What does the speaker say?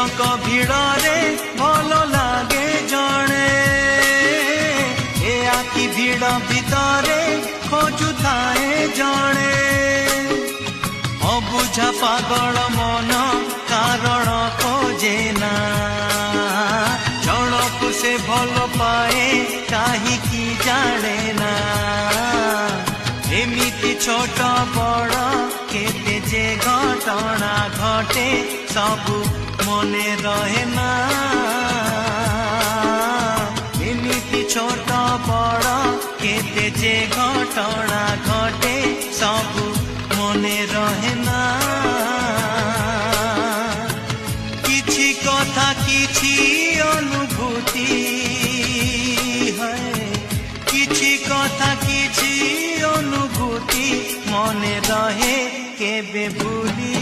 তিলক ভিড়রে ভাল লাগে জনে এ আখি ভিড় ভিতরে খোঁজুথাए জনে অবুঝা পাগল মন কারণ খোঁজে না জনকু সে ভাল পায়ে কাহিকি জানে না এমিতি ছোট বড় কেতে যে ঘটনা ঘটে সবু মনে রহে না এমিতি ছোট বড় কেতে যে ঘটনা ঘটে সবু মনে রহে না কিছু কথা কিছু অনুভূতি হয় কিছু কথা কিছু অনুভূতি মনে রহে কেবে ভুলি